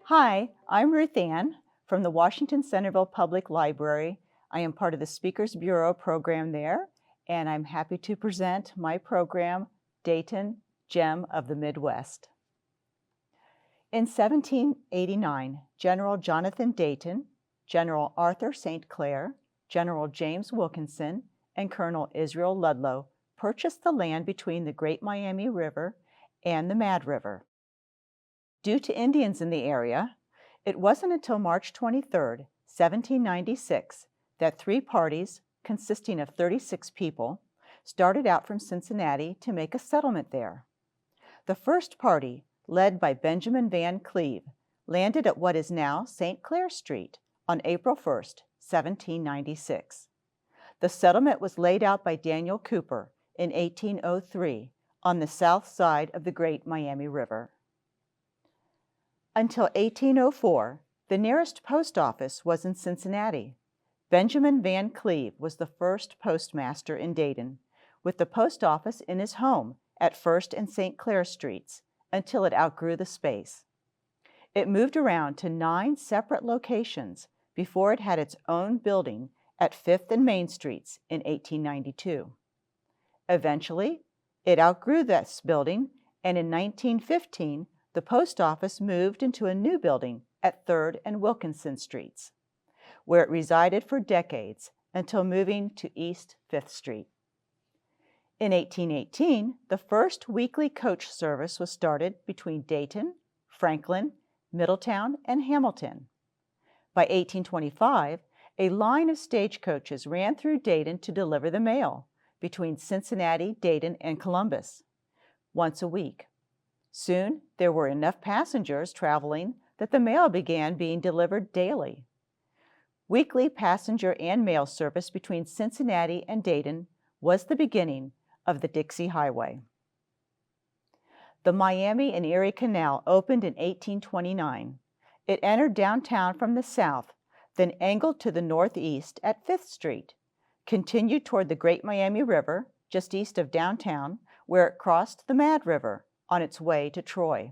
Hi, I'm Ruth Anne from the Washington-Centerville Public Library. I am part of the Speakers Bureau program there, and I'm happy to present my program, Dayton, Gem of the Midwest. In 1789, General Jonathan Dayton, General Arthur St. Clair, General James Wilkinson, and Colonel Israel Ludlow purchased the land between the Great Miami River and the Mad River. Due to Indians in the area, it wasn't until March 23, 1796, that three parties, consisting of 36 people, started out from Cincinnati to make a settlement there. The first party, led by Benjamin Van Cleve, landed at what is now St. Clair Street on April 1, 1796. The settlement was laid out by Daniel Cooper in 1803 on the south side of the Great Miami River. Until 1804, the nearest post office was in Cincinnati. Benjamin Van Cleve was the first postmaster in Dayton, with the post office in his home at First and St. Clair Streets until it outgrew the space. It moved around to 9 separate locations before it had its own building at 5th and Main Streets in 1892. Eventually, it outgrew this building, and in 1915, the post office moved into a new building at 3rd and Wilkinson Streets, where it resided for decades until moving to East 5th Street. In 1818, the first weekly coach service was started between Dayton, Franklin, Middletown, and Hamilton. By 1825, a line of stagecoaches ran through Dayton to deliver the mail between Cincinnati, Dayton, and Columbus, once a week. Soon, there were enough passengers traveling that the mail began being delivered daily. Weekly passenger and mail service between Cincinnati and Dayton was the beginning of the Dixie Highway. The Miami and Erie Canal opened in 1829. It entered downtown from the south, then angled to the northeast at 5th Street, continued toward the Great Miami River, just east of downtown, where it crossed the Mad River on its way to Troy.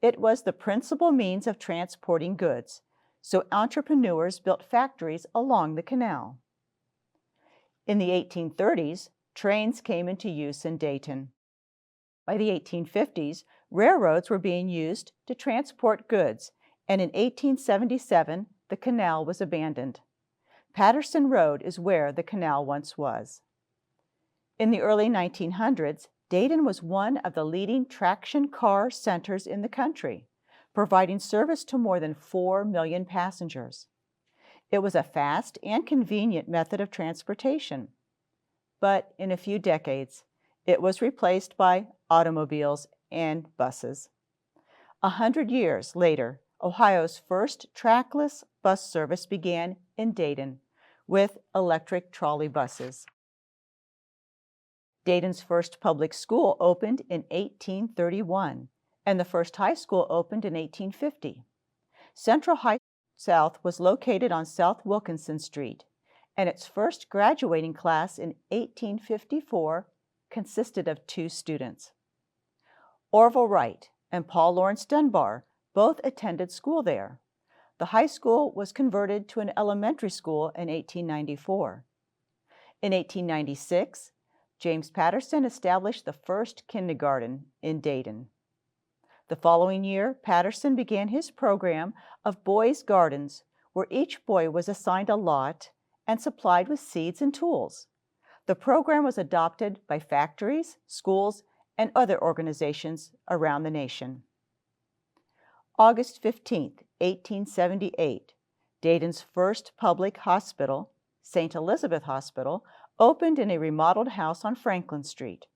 It was the principal means of transporting goods, so entrepreneurs built factories along the canal. In the 1830s, trains came into use in Dayton. By the 1850s, railroads were being used to transport goods, and in 1877, the canal was abandoned. Patterson Road is where the canal once was. In the early 1900s, Dayton was one of the leading traction car centers in the country, providing service to more than 4 million passengers. It was a fast and convenient method of transportation. But in a few decades, it was replaced by automobiles and buses. 100 years later, Ohio's first trackless bus service began in Dayton with electric trolley buses. Dayton's first public school opened in 1831, and the first high school opened in 1850. Central High South was located on South Wilkinson Street, and its first graduating class in 1854 consisted of 2 students. Orville Wright and Paul Laurence Dunbar both attended school there. The high school was converted to an elementary school in 1894. In 1896, James Patterson established the first kindergarten in Dayton. The following year, Patterson began his program of boys' gardens, where each boy was assigned a lot and supplied with seeds and tools. The program was adopted by factories, schools, and other organizations around the nation. August 15, 1878, Dayton's first public hospital, St. Elizabeth Hospital, opened in a remodeled house on Franklin Street.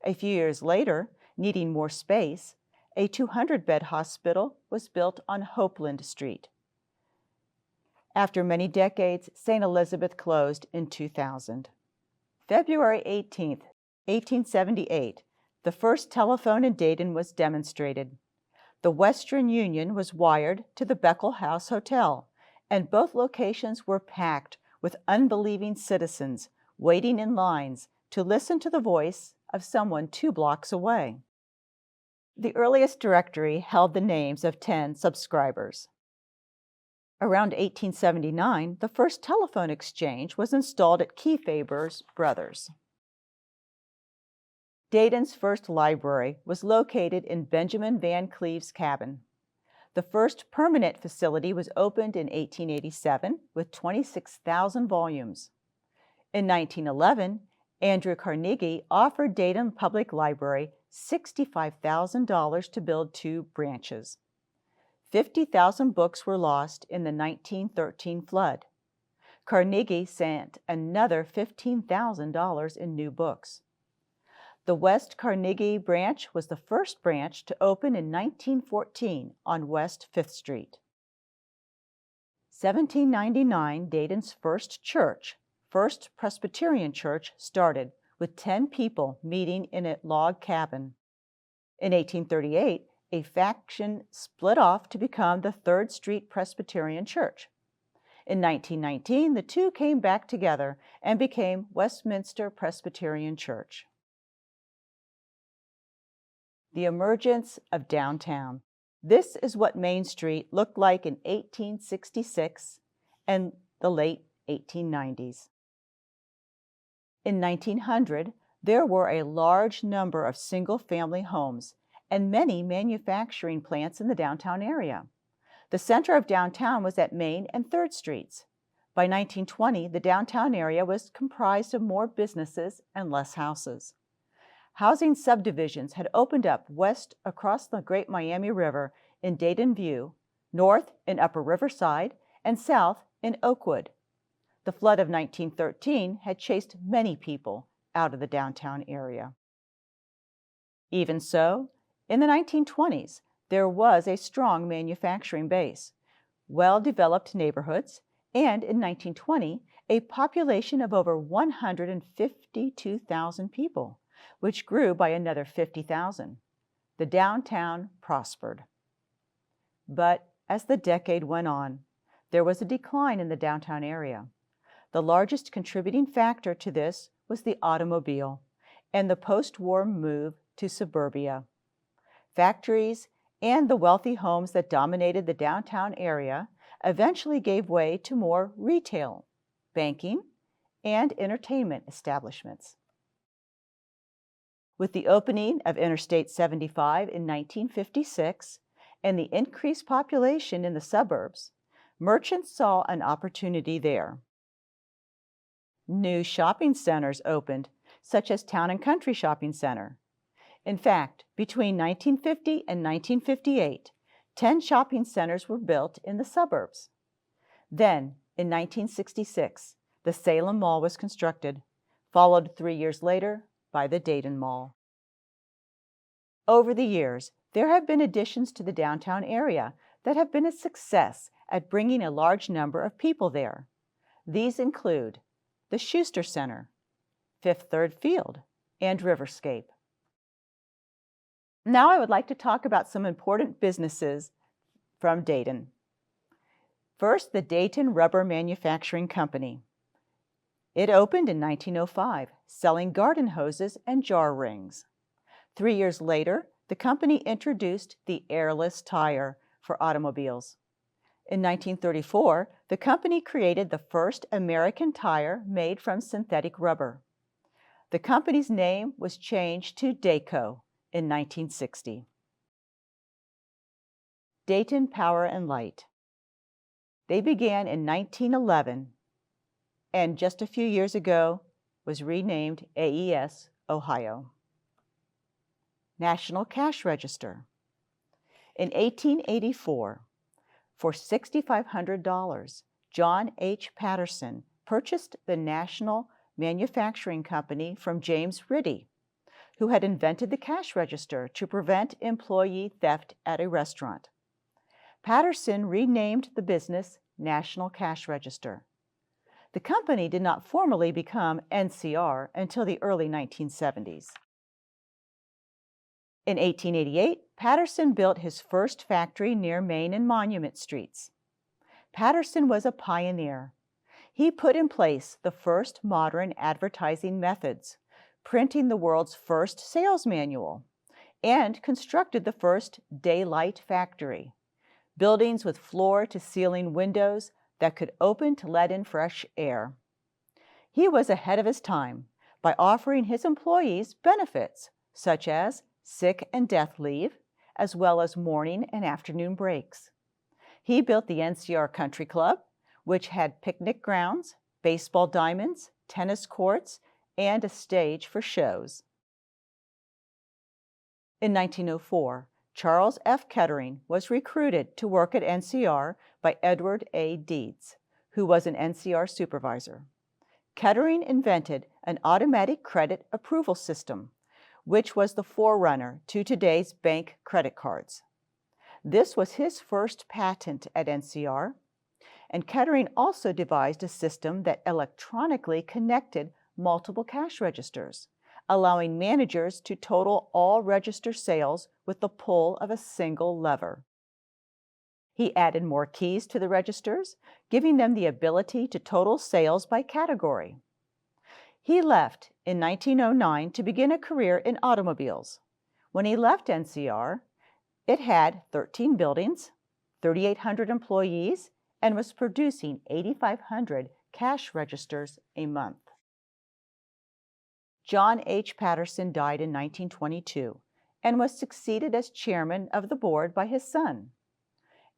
A few years later, needing more space, a 200-bed hospital was built on Hopeland Street. After many decades, St. Elizabeth closed in 2000. February 18, 1878, the first telephone in Dayton was demonstrated. The Western Union was wired to the Beckel House Hotel, and both locations were packed with unbelieving citizens waiting in lines to listen to the voice of someone 2 blocks away. The earliest directory held the names of 10 subscribers. Around 1879, the first telephone exchange was installed at Kefauver's Brothers. Dayton's first library was located in Benjamin Van Cleve's cabin. The first permanent facility was opened in 1887 with 26,000 volumes. In 1911, Andrew Carnegie offered Dayton Public Library $65,000 to build 2 branches. 50,000 books were lost in the 1913 flood. Carnegie sent another $15,000 in new books. The West Carnegie branch was the first branch to open in 1914 on West 5th Street. 1799, Dayton's first church, First Presbyterian Church, started, with 10 people meeting in a log cabin. In 1838, a faction split off to become the 3rd Street Presbyterian Church. In 1919, the two came back together and became Westminster Presbyterian Church. The emergence of downtown. This is what Main Street looked like in 1866 and the late 1890s. In 1900, there were a large number of single-family homes and many manufacturing plants in the downtown area. The center of downtown was at Main and 3rd Streets. By 1920, the downtown area was comprised of more businesses and less houses. Housing subdivisions had opened up west across the Great Miami River in Dayton View, north in Upper Riverside, and south in Oakwood. The flood of 1913 had chased many people out of the downtown area. Even so, in the 1920s, there was a strong manufacturing base, well-developed neighborhoods, and in 1920, a population of over 152,000 people, which grew by another 50,000. The downtown prospered. But as the decade went on, there was a decline in the downtown area. The largest contributing factor to this was the automobile and the post-war move to suburbia. Factories and the wealthy homes that dominated the downtown area eventually gave way to more retail, banking, and entertainment establishments. With the opening of Interstate 75 in 1956 and the increased population in the suburbs, merchants saw an opportunity there. New shopping centers opened, such as Town and Country Shopping Center. In fact, between 1950 and 1958, 10 shopping centers were built in the suburbs. Then, in 1966, the Salem Mall was constructed, followed 3 years later by the Dayton Mall. Over the years, there have been additions to the downtown area that have been a success at bringing a large number of people there. These include the Schuster Center, Fifth Third Field, and Riverscape. Now I would like to talk about some important businesses from Dayton. First, the Dayton Rubber Manufacturing Company. It opened in 1905, selling garden hoses and jar rings. 3 years later, the company introduced the airless tire for automobiles. In 1934, the company created the first American tire made from synthetic rubber. The company's name was changed to Dayco in 1960. Dayton Power and Light. They began in 1911 and just a few years ago was renamed AES Ohio. National Cash Register. In 1884, for $6,500, John H. Patterson purchased the National Manufacturing Company from James Riddy, who had invented the cash register to prevent employee theft at a restaurant. Patterson renamed the business National Cash Register. The company did not formally become NCR until the early 1970s. In 1888, Patterson built his first factory near Main and Monument Streets. Patterson was a pioneer. He put in place the first modern advertising methods, printing the world's first sales manual and constructed the first daylight factory, buildings with floor-to-ceiling windows that could open to let in fresh air. He was ahead of his time by offering his employees benefits such as sick and death leave, as well as morning and afternoon breaks. He built the NCR Country Club, which had picnic grounds, baseball diamonds, tennis courts, and a stage for shows. In 1904, Charles F. Kettering was recruited to work at NCR by Edward A. Deeds, who was an NCR supervisor. Kettering invented an automatic credit approval system, which was the forerunner to today's bank credit cards. This was his first patent at NCR, and Kettering also devised a system that electronically connected multiple cash registers, allowing managers to total all register sales with the pull of a single lever. He added more keys to the registers, giving them the ability to total sales by category. He left in 1909 to begin a career in automobiles. When he left NCR, it had 13 buildings, 3,800 employees, and was producing 8,500 cash registers a month. John H. Patterson died in 1922 and was succeeded as chairman of the board by his son.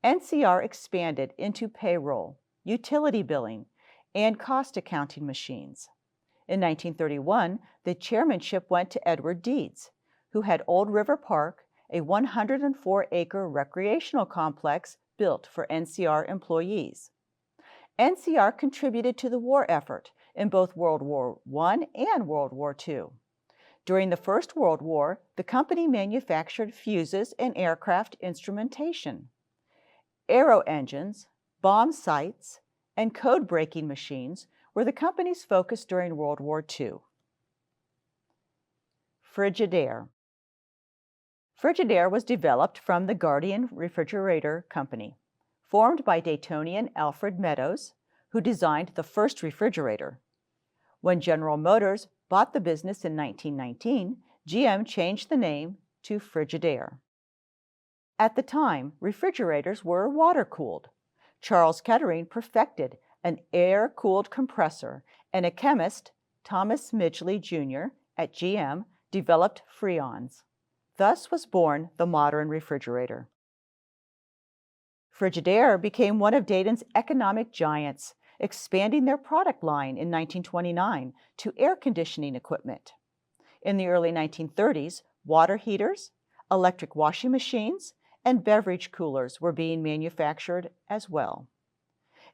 NCR expanded into payroll, utility billing, and cost accounting machines. In 1931, the chairmanship went to Edward Deeds, who had Old River Park, a 104-acre recreational complex built for NCR employees. NCR contributed to the war effort in both World War I and World War II. During the First World War, the company manufactured fuses and aircraft instrumentation. Aero engines, bomb sights, and code-breaking machines were the company's focus during World War II. Frigidaire. Frigidaire was developed from the Guardian Refrigerator Company, formed by Daytonian Alfred Meadows, who designed the first refrigerator. When General Motors bought the business in 1919, GM changed the name to Frigidaire. At the time, refrigerators were water-cooled. Charles Kettering perfected an air-cooled compressor, and a chemist, Thomas Midgley Jr., at GM, developed Freons. Thus was born the modern refrigerator. Frigidaire became one of Dayton's economic giants, expanding their product line in 1929 to air conditioning equipment. In the early 1930s, water heaters, electric washing machines, and beverage coolers were being manufactured as well.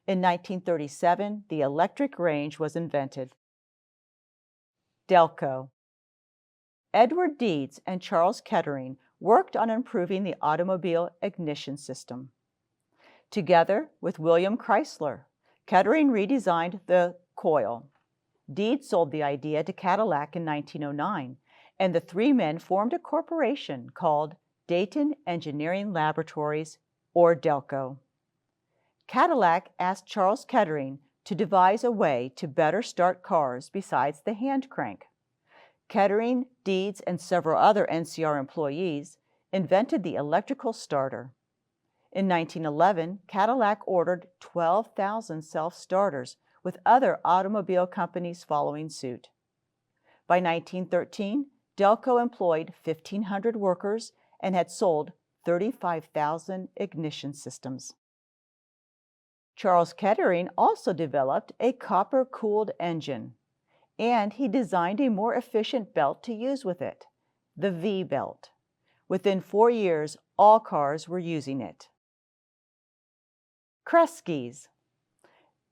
In 1937, the electric range was invented. Delco. Edward Deeds and Charles Kettering worked on improving the automobile ignition system. Together with William Chrysler, Kettering redesigned the coil. Deeds sold the idea to Cadillac in 1909, and the three men formed a corporation called Dayton Engineering Laboratories, or Delco. Cadillac asked Charles Kettering to devise a way to better start cars besides the hand crank. Kettering, Deeds, and several other NCR employees invented the electrical starter. In 1911, Cadillac ordered 12,000 self-starters, with other automobile companies following suit. By 1913, Delco employed 1,500 workers and had sold 35,000 ignition systems. Charles Kettering also developed a copper-cooled engine, and he designed a more efficient belt to use with it, the V-belt. Within 4 years, all cars were using it. Kresge's.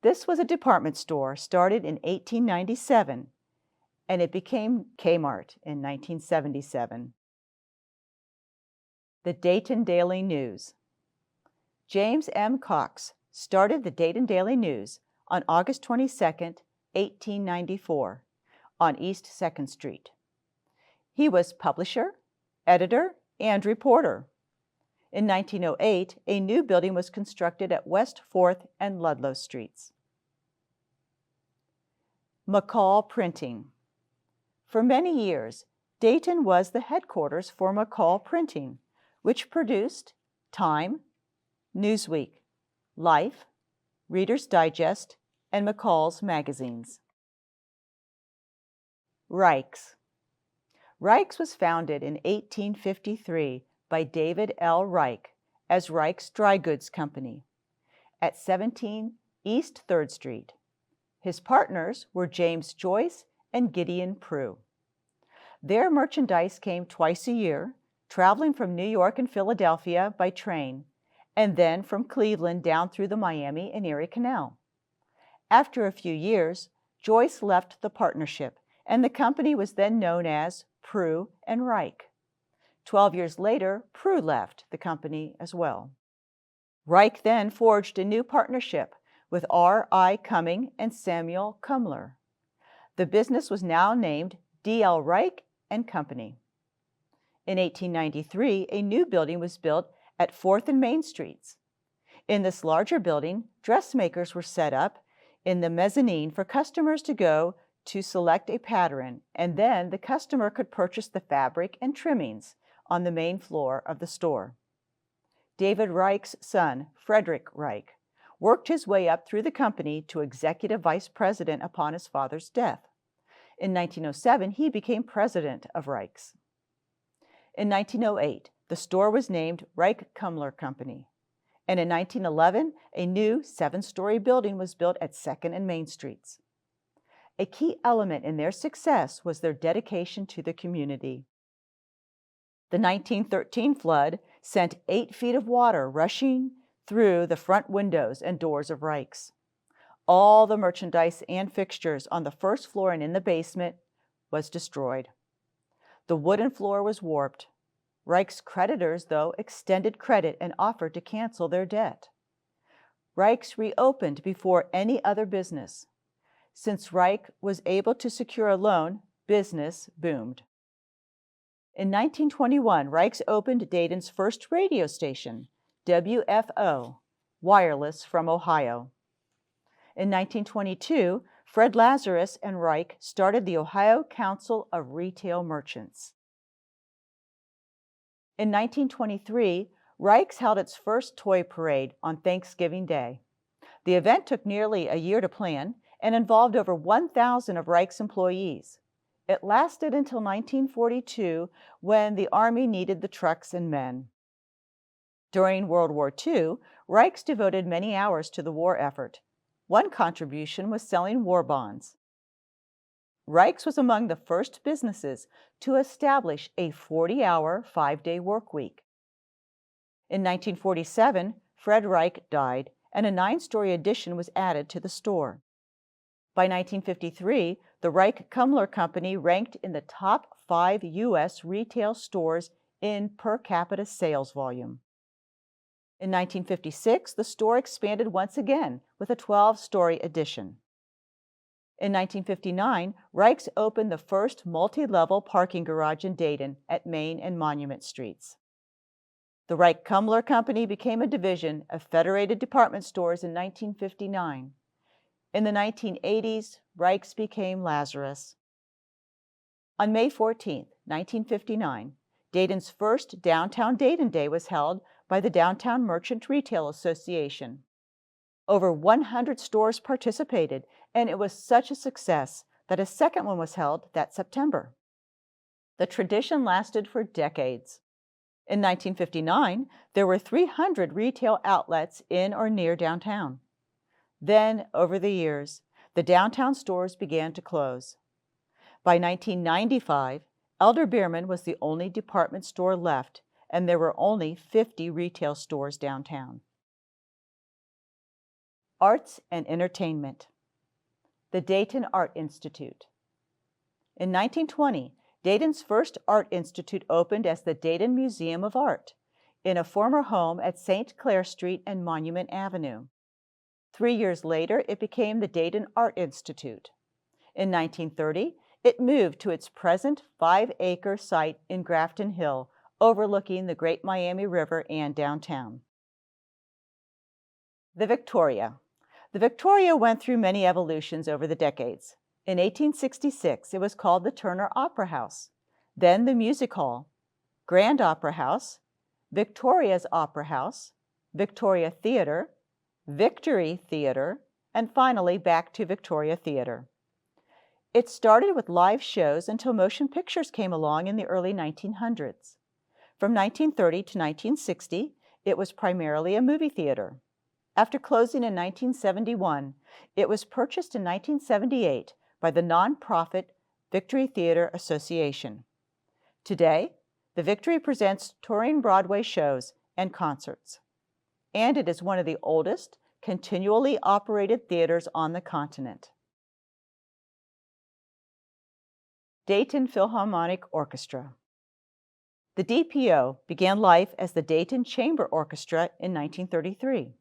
This was a department store started in 1897, and it became Kmart in 1977. The Dayton Daily News. James M. Cox started the Dayton Daily News on August 22, 1894, on East 2nd Street. He was publisher, editor, and reporter. In 1908, a new building was constructed at West 4th and Ludlow Streets. McCall Printing. For many years, Dayton was the headquarters for McCall Printing, which produced Time, Newsweek, Life, Reader's Digest, and McCall's magazines. Reich's. Reich's was founded in 1853 by David L. Reich as Reich's Dry Goods Company at 17 East 3rd Street. His partners were James Joyce and Gideon Prue. Their merchandise came twice a year, traveling from New York and Philadelphia by train, and then from Cleveland down through the Miami and Erie Canal. After a few years, Joyce left the partnership, and the company was then known as Prue and Reich. 12 years later, Prue left the company as well. Reich then forged a new partnership with R.I. Cumming and Samuel Kumler. The business was now named D.L. Reich and Company. In 1893, a new building was built at 4th and Main Streets. In this larger building, dressmakers were set up in the mezzanine for customers to go to select a pattern, and then the customer could purchase the fabric and trimmings on the main floor of the store. David Reich's son, Frederick Reich, worked his way up through the company to executive vice president upon his father's death. In 1907, he became president of Reich's. In 1908, the store was named Reich Kumler Company, and in 1911, a new 7-story building was built at 2nd and Main Streets. A key element in their success was their dedication to the community. The 1913 flood sent 8 feet of water rushing through the front windows and doors of Reich's. All the merchandise and fixtures on the first floor and in the basement was destroyed. The wooden floor was warped. Reich's creditors, though, extended credit and offered to cancel their debt. Reich's reopened before any other business. Since Reich was able to secure a loan, business boomed. In 1921, Reich's opened Dayton's first radio station, WFO, wireless from Ohio. In 1922, Fred Lazarus and Reich started the Ohio Council of Retail Merchants. In 1923, Reich's held its first toy parade on Thanksgiving Day. The event took nearly a year to plan and involved over 1,000 of Reich's employees. It lasted until 1942, when the Army needed the trucks and men. During World War II, Reich's devoted many hours to the war effort. One contribution was selling war bonds. Reich's was among the first businesses to establish a 40-hour, 5-day work week. In 1947, Fred Reich died, and a 9-story addition was added to the store. By 1953, the Reich Kumler Company ranked in the top 5 U.S. retail stores in per capita sales volume. In 1956, the store expanded once again with a 12-story addition. In 1959, Reich's opened the first multi-level parking garage in Dayton at Main and Monument Streets. The Reich Kumler Company became a division of Federated Department Stores in 1959. In the 1980s, Reich's became Lazarus. On May 14, 1959, Dayton's first Downtown Dayton Day was held by the Downtown Merchant Retail Association. Over 100 stores participated, and it was such a success that a second one was held that September. The tradition lasted for decades. In 1959, there were 300 retail outlets in or near downtown. Then, over the years, the downtown stores began to close. By 1995, Elder Beerman was the only department store left, and there were only 50 retail stores downtown. Arts and Entertainment. The Dayton Art Institute. In 1920, Dayton's first art institute opened as the Dayton Museum of Art in a former home at St. Clair Street and Monument Avenue. 3 years later, it became the Dayton Art Institute. In 1930, it moved to its present 5-acre site in Grafton Hill, overlooking the Great Miami River and downtown. The Victoria. The Victoria went through many evolutions over the decades. In 1866, it was called the Turner Opera House. then the Music Hall, Grand Opera House, Victoria's Opera House, Victoria Theatre, Victory Theatre, and finally back to Victoria Theatre. It started with live shows until motion pictures came along in the early 1900s. From 1930 to 1960, it was primarily a movie theater. After closing in 1971, it was purchased in 1978 by the nonprofit Victory Theatre Association. Today, the Victory presents touring Broadway shows and concerts, and it is one of the oldest, continually operated theaters on the continent. Dayton Philharmonic Orchestra. The DPO began life as the Dayton Chamber Orchestra in 1933.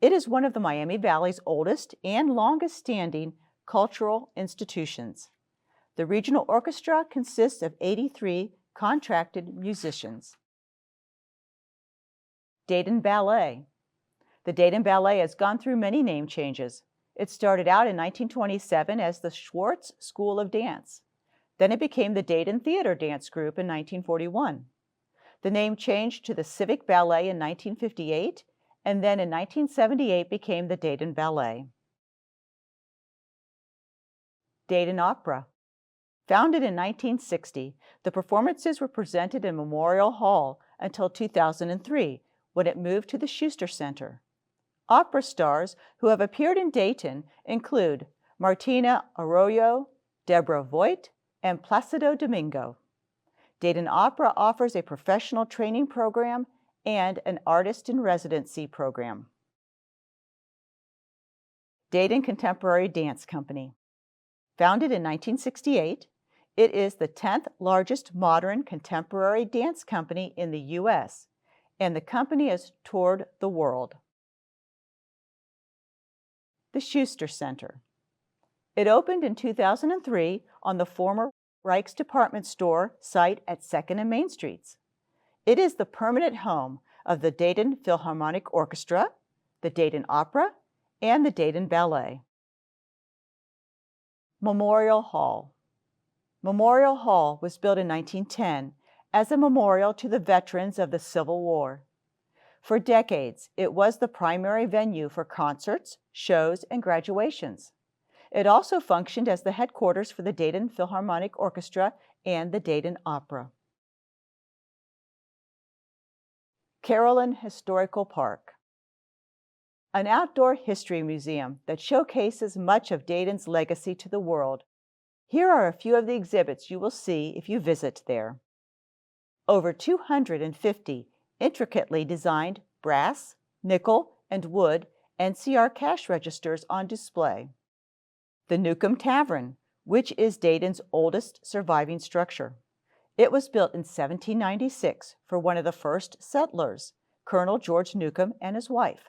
It is one of the Miami Valley's oldest and longest-standing cultural institutions. The regional orchestra consists of 83 contracted musicians. Dayton Ballet. The Dayton Ballet has gone through many name changes. It started out in 1927 as the Schwartz School of Dance. Then it became the Dayton Theater Dance Group in 1941. The name changed to the Civic Ballet in 1958, and then in 1978 became the Dayton Ballet. Dayton Opera. Founded in 1960, the performances were presented in Memorial Hall until 2003, when it moved to the Schuster Center. Opera stars who have appeared in Dayton include Martina Arroyo, Deborah Voigt, and Placido Domingo. Dayton Opera offers a professional training program and an artist-in-residency program. Dayton Contemporary Dance Company. Founded in 1968, it is the 10th largest modern contemporary dance company in the U.S., and the company has toured the world. The Schuster Center. It opened in 2003 on the former Reich's Department Store site at 2nd and Main Streets. It is the permanent home of the Dayton Philharmonic Orchestra, the Dayton Opera, and the Dayton Ballet. Memorial Hall. Memorial Hall was built in 1910 as a memorial to the veterans of the Civil War. For decades, it was the primary venue for concerts, shows, and graduations. It also functioned as the headquarters for the Dayton Philharmonic Orchestra and the Dayton Opera. Carolyn Historical Park. An outdoor history museum that showcases much of Dayton's legacy to the world. Here are a few of the exhibits you will see if you visit there. Over 250 intricately designed brass, nickel, and wood NCR cash registers on display. The Newcomb Tavern, which is Dayton's oldest surviving structure. It was built in 1796 for one of the first settlers, Colonel George Newcomb and his wife.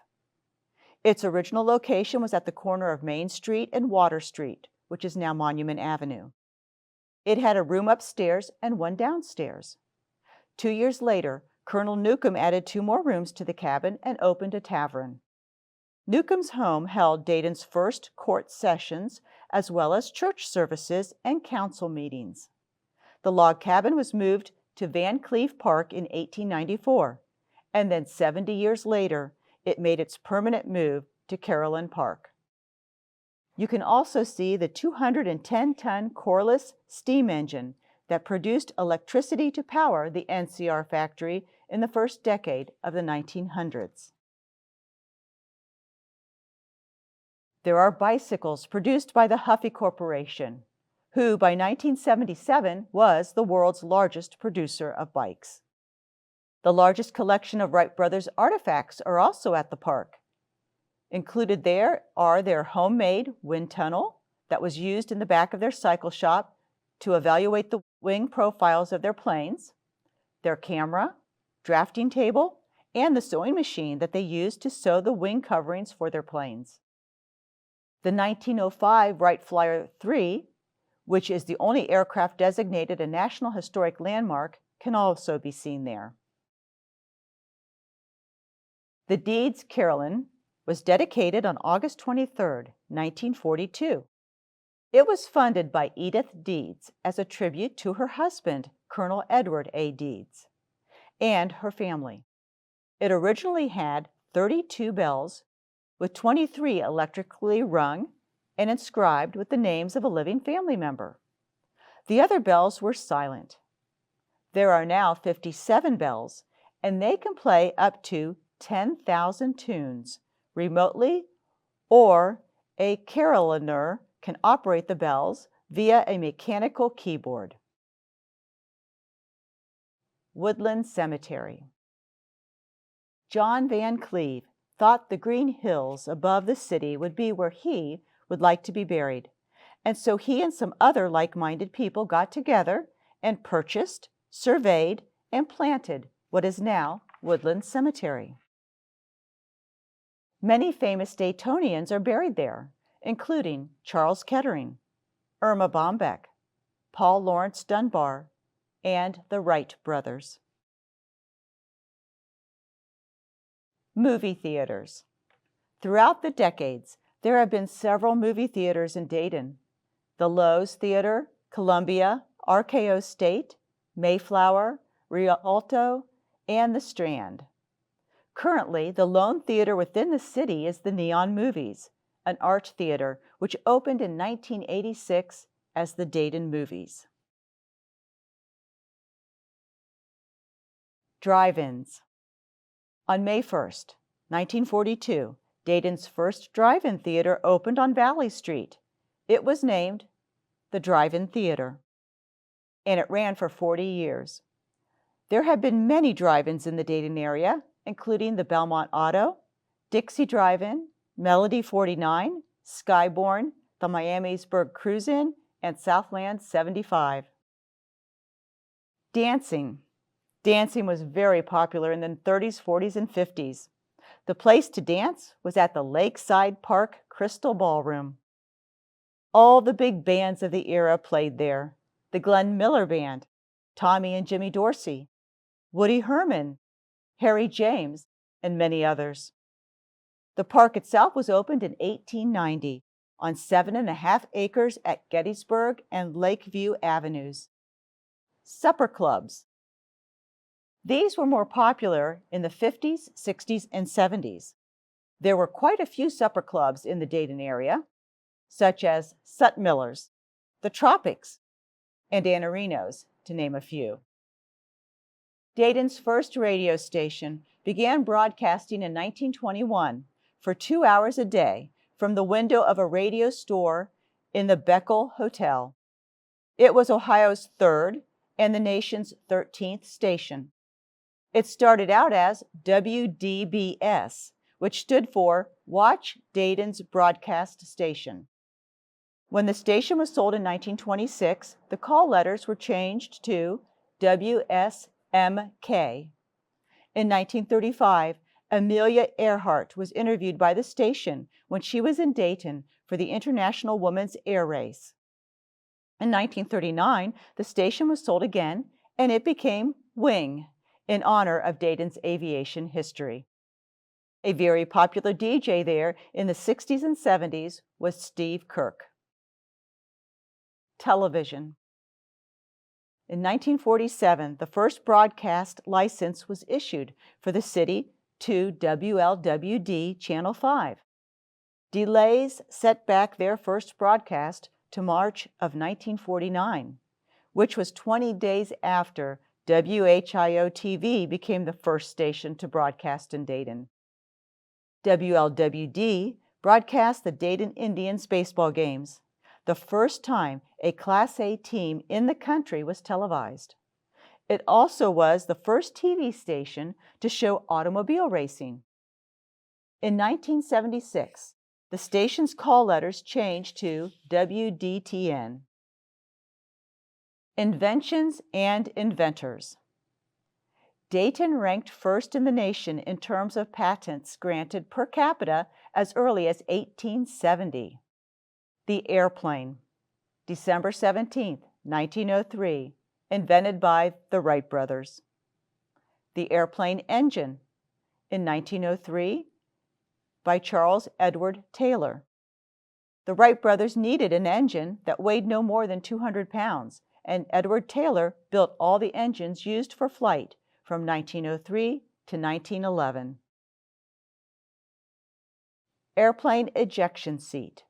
Its original location was at the corner of Main Street and Water Street, which is now Monument Avenue. It had a room upstairs and one downstairs. 2 years later, Colonel Newcomb added 2 more rooms to the cabin and opened a tavern. Newcomb's home held Dayton's first court sessions, as well as church services and council meetings. The log cabin was moved to Van Cleve Park in 1894, and then 70 years later, it made its permanent move to Carolyn Park. You can also see the 210-ton Corliss steam engine that produced electricity to power the NCR factory in the first decade of the 1900s. There are bicycles produced by the Huffy Corporation, who by 1977 was the world's largest producer of bikes. The largest collection of Wright Brothers artifacts are also at the park. Included there are their homemade wind tunnel that was used in the back of their cycle shop to evaluate the wing profiles of their planes, their camera, drafting table, and the sewing machine that they used to sew the wing coverings for their planes. The 1905 Wright Flyer 3, which is the only aircraft designated a National Historic Landmark, can also be seen there. The Deeds Carolyn was dedicated on August 23, 1942. It was funded by Edith Deeds as a tribute to her husband, Colonel Edward A. Deeds, and her family. It originally had 32 bells, with 23 electrically rung and inscribed with the names of a living family member. The other bells were silent. There are now 57 bells, and they can play up to 10,000 tunes remotely, or a carillioner can operate the bells via a mechanical keyboard. Woodland Cemetery. John Van Cleve thought the green hills above the city would be where he would like to be buried, and so he and some other like-minded people got together and purchased, surveyed, and planted what is now Woodland Cemetery. Many famous Daytonians are buried there, including Charles Kettering, Irma Bombeck, Paul Laurence Dunbar, and the Wright brothers. Movie theaters. Throughout the decades, there have been several movie theaters in Dayton: the Loews Theater, Columbia, RKO State, Mayflower, Rialto, and the Strand. Currently, the lone theater within the city is the Neon Movies, an art theater which opened in 1986 as the Dayton Movies. Drive-ins. On May 1st, 1942, Dayton's first drive-in theater opened on Valley Street. It was named the Drive-In Theater, and it ran for 40 years. There have been many drive-ins in the Dayton area, including the Belmont Auto, Dixie Drive-In, Melody 49, Skyborn, the Miamisburg Cruise-In, and Southland 75. Dancing. Dancing was very popular in the 30s, 40s, and 50s. The place to dance was at the Lakeside Park Crystal Ballroom. All the big bands of the era played there: the Glenn Miller Band, Tommy and Jimmy Dorsey, Woody Herman, Harry James, and many others. The park itself was opened in 1890 on 7.5 acres at Gettysburg and Lakeview Avenues. Supper clubs. These were more popular in the 50s, 60s, and 70s. There were quite a few supper clubs in the Dayton area, such as Sut Miller's, the Tropics, and Anarino's, to name a few. Dayton's first radio station began broadcasting in 1921 for 2 hours a day from the window of a radio store in the Beckel Hotel. It was Ohio's third and the nation's 13th station. It started out as WDBS, which stood for Watch Dayton's Broadcast Station. When the station was sold in 1926, the call letters were changed to WSMK. In 1935, Amelia Earhart was interviewed by the station when she was in Dayton for the International Women's Air Race. In 1939, the station was sold again, and it became Wing, in honor of Dayton's aviation history. A very popular DJ there in the 60s and 70s was Steve Kirk. Television. In 1947, the first broadcast license was issued for the city to WLWD Channel 5. Delays set back their first broadcast to March of 1949, which was 20 days after WHIO-TV became the first station to broadcast in Dayton. WLWD broadcast the Dayton Indians baseball games, the first time a Class A team in the country was televised. It also was the first TV station to show automobile racing. In 1976, the station's call letters changed to WDTN. Inventions and inventors. Dayton ranked first in the nation in terms of patents granted per capita as early as 1870. The airplane, December 17, 1903, invented by the Wright brothers. The airplane engine, in 1903, by Charles Edward Taylor. The Wright brothers needed an engine that weighed no more than 200 pounds and Edward Taylor built all the engines used for flight from 1903 to 1911. Airplane ejection seat.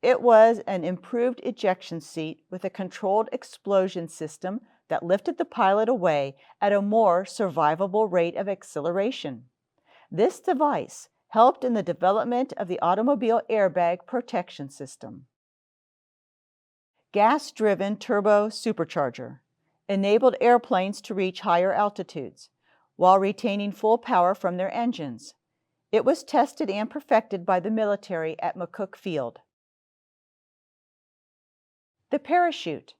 It was an improved ejection seat with a controlled explosion system that lifted the pilot away at a more survivable rate of acceleration. This device helped in the development of the automobile airbag protection system. Gas-driven turbo supercharger enabled airplanes to reach higher altitudes while retaining full power from their engines. It was tested and perfected by the military at McCook Field. The parachute.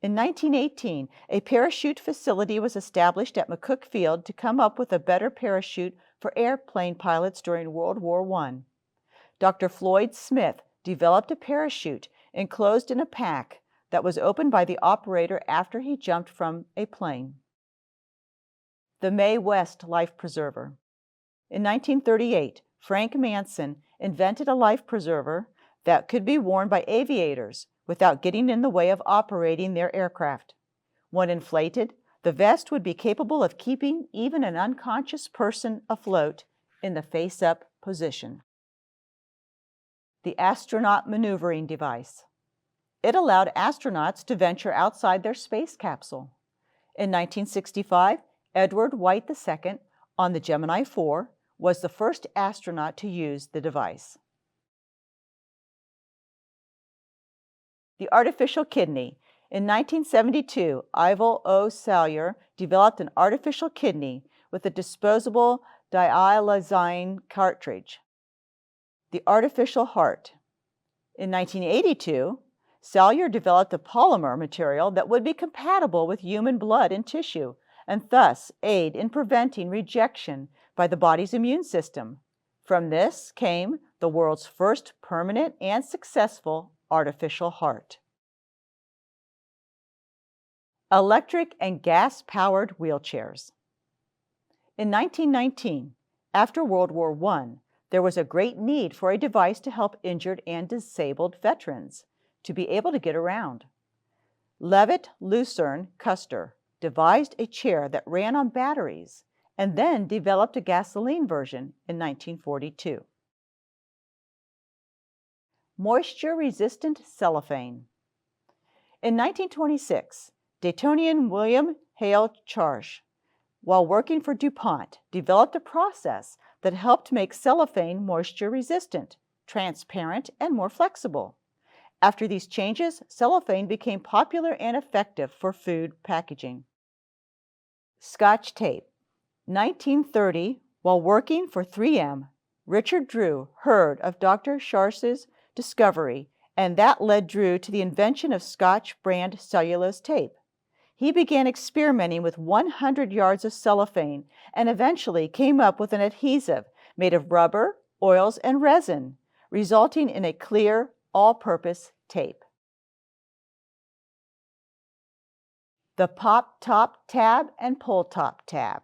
In 1918, a parachute facility was established at McCook Field to come up with a better parachute for airplane pilots during World War I. Dr. Floyd Smith developed a parachute enclosed in a pack that was opened by the operator after he jumped from a plane. The Mae West life preserver. In 1938, Frank Manson invented a life preserver that could be worn by aviators without getting in the way of operating their aircraft. When inflated, the vest would be capable of keeping even an unconscious person afloat in the face-up position. The astronaut maneuvering device. It allowed astronauts to venture outside their space capsule. In 1965, Edward White II on the Gemini 4 was the first astronaut to use the device. The artificial kidney. In 1972, Ivor O. Salyer developed an artificial kidney with a disposable dialysine cartridge. The artificial heart. In 1982, Salyer developed a polymer material that would be compatible with human blood and tissue, and thus aid in preventing rejection by the body's immune system. From this came the world's first permanent and successful artificial heart. Electric and gas-powered wheelchairs. In 1919, after World War I, there was a great need for a device to help injured and disabled veterans to be able to get around. Levitt Lucerne Custer devised a chair that ran on batteries and then developed a gasoline version in 1942. Moisture-resistant cellophane. In 1926, Daytonian William Hale Charge, while working for DuPont, developed a process that helped make cellophane moisture-resistant, transparent, and more flexible. After these changes, cellophane became popular and effective for food packaging. Scotch tape. 1930, while working for 3M, Richard Drew heard of Dr. Scharse's discovery, and that led Drew to the invention of Scotch brand cellulose tape. He began experimenting with 100 yards of cellophane and eventually came up with an adhesive made of rubber, oils, and resin, resulting in a clear, all-purpose tape. The pop-top tab and pull-top tab.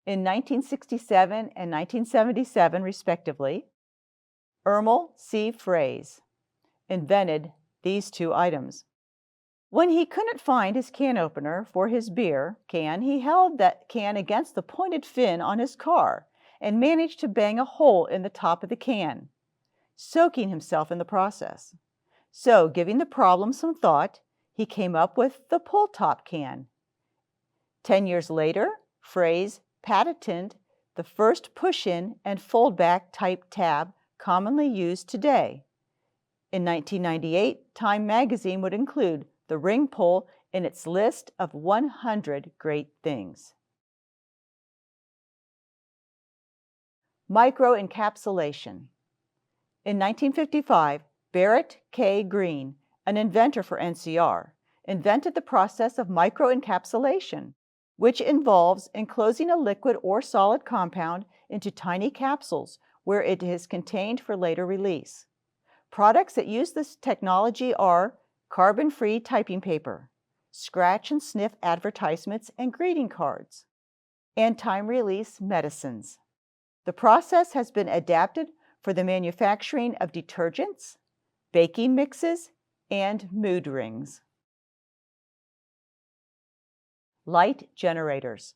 In 1967 and 1977, respectively, Ermel C. Fraze invented these two items. When he couldn't find his can opener for his beer can, he held that can against the pointed fin on his car and managed to bang a hole in the top of the can, soaking himself in the process. So, giving the problem some thought, he came up with the pull-top can. 10 years later, Fraze patented the first push-in and fold-back type tab commonly used today. In 1998, Time magazine would include the ring pull in its list of 100 great things. Microencapsulation. In 1955, Barrett K. Green, an inventor for NCR, invented the process of microencapsulation, which involves enclosing a liquid or solid compound into tiny capsules where it is contained for later release. Products that use this technology are carbon-free typing paper, scratch and sniff advertisements and greeting cards, and time-release medicines. The process has been adapted for the manufacturing of detergents, baking mixes, and mood rings. Light generators.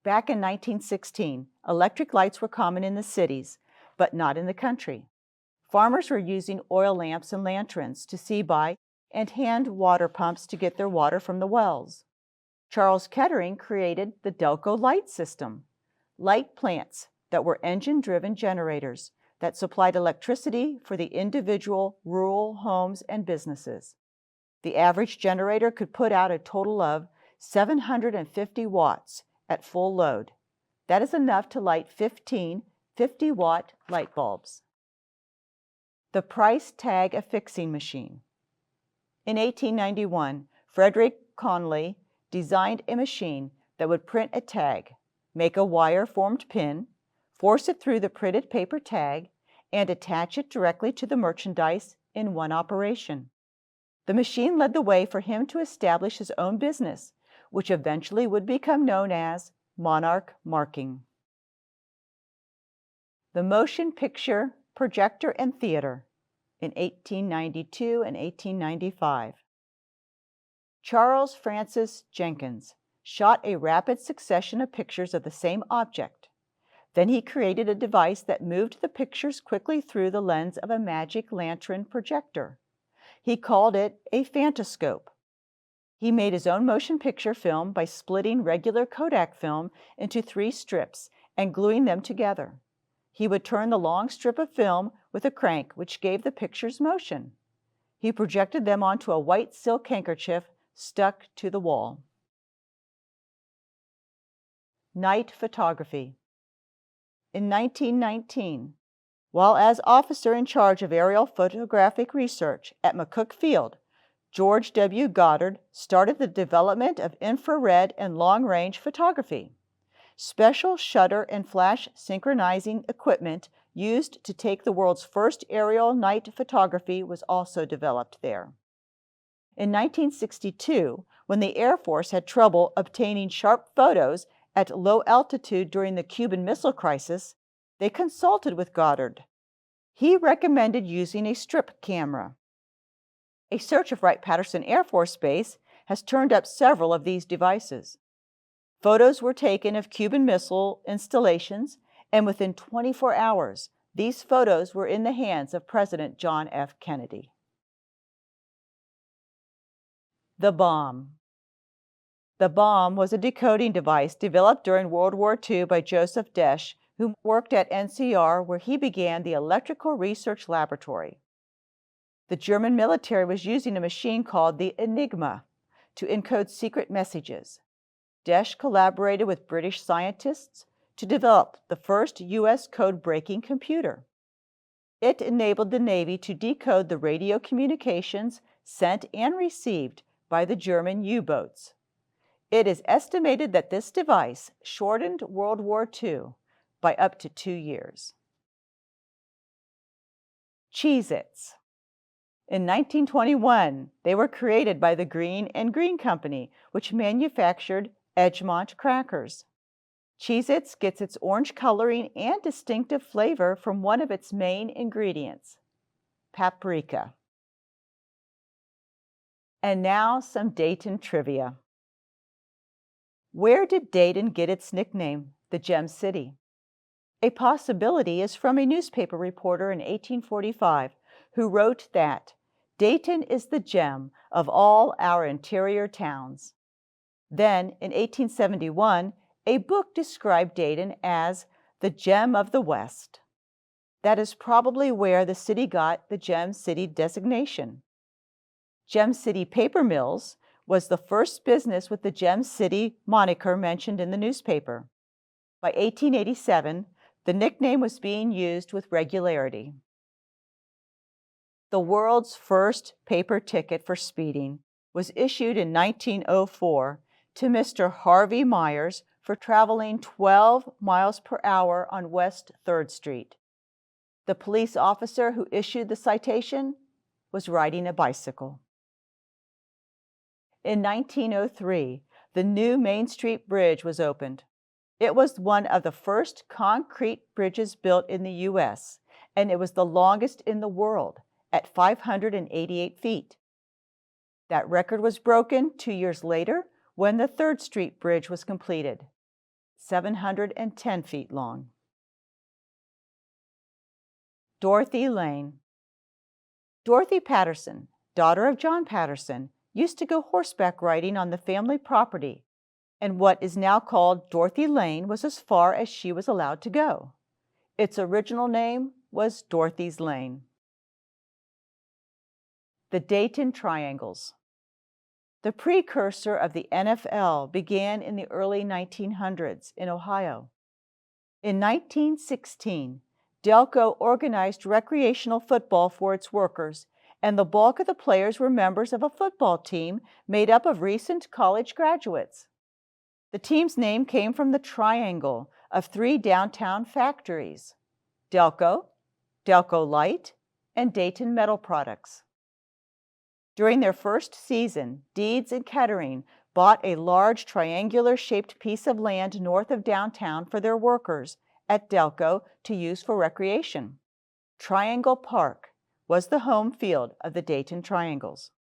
Back in 1916, electric lights were common in the cities, but not in the country. Farmers were using oil lamps and lanterns to see by and hand water pumps to get their water from the wells. Charles Kettering created the Delco light system, light plants that were engine-driven generators that supplied electricity for the individual rural homes and businesses. The average generator could put out a total of 750 watts at full load. That is enough to light 15 50-watt light bulbs. The price tag affixing machine. In 1891, Frederick Conley designed a machine that would print a tag, make a wire-formed pin, force it through the printed paper tag, and attach it directly to the merchandise in one operation. The machine led the way for him to establish his own business, which eventually would become known as Monarch Marking. The motion picture, projector, and theater in 1892 and 1895. Charles Francis Jenkins shot a rapid succession of pictures of the same object. Then he created a device that moved the pictures quickly through the lens of a magic lantern projector. He called it a phantoscope. He made his own motion picture film by splitting regular Kodak film into 3 strips and gluing them together. He would turn the long strip of film with a crank, which gave the pictures motion. He projected them onto a white silk handkerchief stuck to the wall. Night photography. In 1919, while as officer in charge of aerial photographic research at McCook Field, George W. Goddard started the development of infrared and long-range photography. Special shutter and flash synchronizing equipment used to take the world's first aerial night photography was also developed there. In 1962, when the Air Force had trouble obtaining sharp photos at low altitude during the Cuban Missile Crisis, they consulted with Goddard. He recommended using a strip camera. A search of Wright-Patterson Air Force Base has turned up several of these devices. Photos were taken of Cuban missile installations, and within 24 hours, these photos were in the hands of President John F. Kennedy. The bomb. The bomb was a decoding device developed during World War II by Joseph Desch, who worked at NCR, where he began the Electrical Research Laboratory. The German military was using a machine called the Enigma to encode secret messages. Desch collaborated with British scientists to develop the first U.S. code-breaking computer. It enabled the Navy to decode the radio communications sent and received by the German U-boats. It is estimated that this device shortened World War II by up to 2 years. Cheez-Its. In 1921, they were created by the Green and Green Company, which manufactured Edgemont crackers. Cheez-Its gets its orange coloring and distinctive flavor from one of its main ingredients, paprika. And now some Dayton trivia. Where did Dayton get its nickname, the Gem City? A possibility is from a newspaper reporter in 1845 who wrote that Dayton is the gem of all our interior towns. Then, in 1871, a book described Dayton as the gem of the West. That is probably where the city got the Gem City designation. Gem City Paper Mills was the first business with the Gem City moniker mentioned in the newspaper. By 1887, the nickname was being used with regularity. The world's first paper ticket for speeding was issued in 1904 to Mr. Harvey Myers for traveling 12 miles per hour on West 3rd Street. The police officer who issued the citation was riding a bicycle. In 1903, the new Main Street Bridge was opened. It was one of the first concrete bridges built in the U.S., and it was the longest in the world, at 588 feet. That record was broken 2 years later when the 3rd Street Bridge was completed, 710 feet long. Dorothy Lane. Dorothy Patterson, daughter of John Patterson, used to go horseback riding on the family property, and what is now called Dorothy Lane was as far as she was allowed to go. Its original name was Dorothy's Lane. The Dayton Triangles. The precursor of the NFL began in the early 1900s in Ohio. In 1916, Delco organized recreational football for its workers, and the bulk of the players were members of a football team made up of recent college graduates. The team's name came from the triangle of 3 downtown factories: Delco, Delco Light, and Dayton Metal Products. During their first season, Deeds and Kettering bought a large triangular-shaped piece of land north of downtown for their workers at Delco to use for recreation. Triangle Park was the home field of the Dayton Triangles.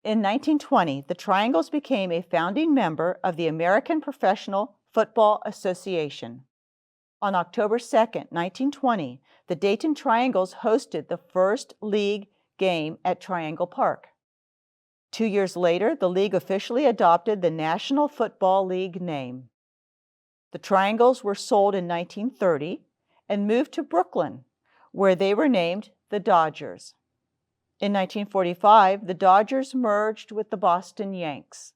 In 1920, the Triangles became a founding member of the American Professional Football Association. On October 2, 1920, the Dayton Triangles hosted the first league game at Triangle Park. 2 years later, the league officially adopted the National Football League name. The Triangles were sold in 1930 and moved to Brooklyn, where they were named the Dodgers. In 1945, the Dodgers merged with the Boston Yanks.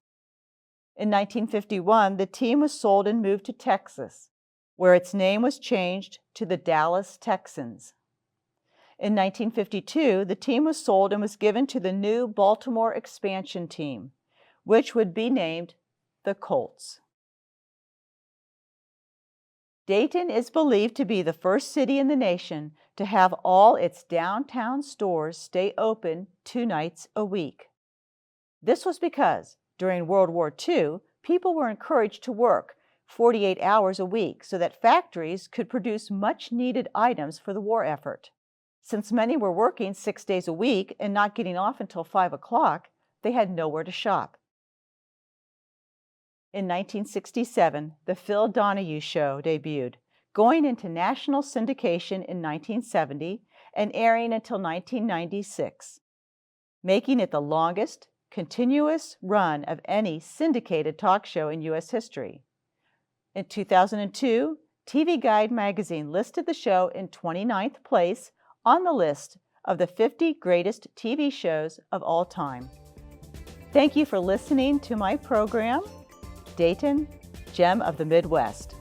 In 1951, the team was sold and moved to Texas, where its name was changed to the Dallas Texans. In 1952, the team was sold and was given to the new Baltimore expansion team, which would be named the Colts. Dayton is believed to be the first city in the nation to have all its downtown stores stay open 2 nights a week. This was because, during World War II, people were encouraged to work 48 hours a week so that factories could produce much-needed items for the war effort. Since many were working 6 days a week and not getting off until 5 o'clock, they had nowhere to shop. In 1967, The Phil Donahue Show debuted, going into national syndication in 1970 and airing until 1996, making it the longest continuous run of any syndicated talk show in U.S. history. In 2002, TV Guide magazine listed the show in 29th place on the list of the 50 greatest TV shows of all time. Thank you for listening to my program, Dayton, Gem of the Midwest.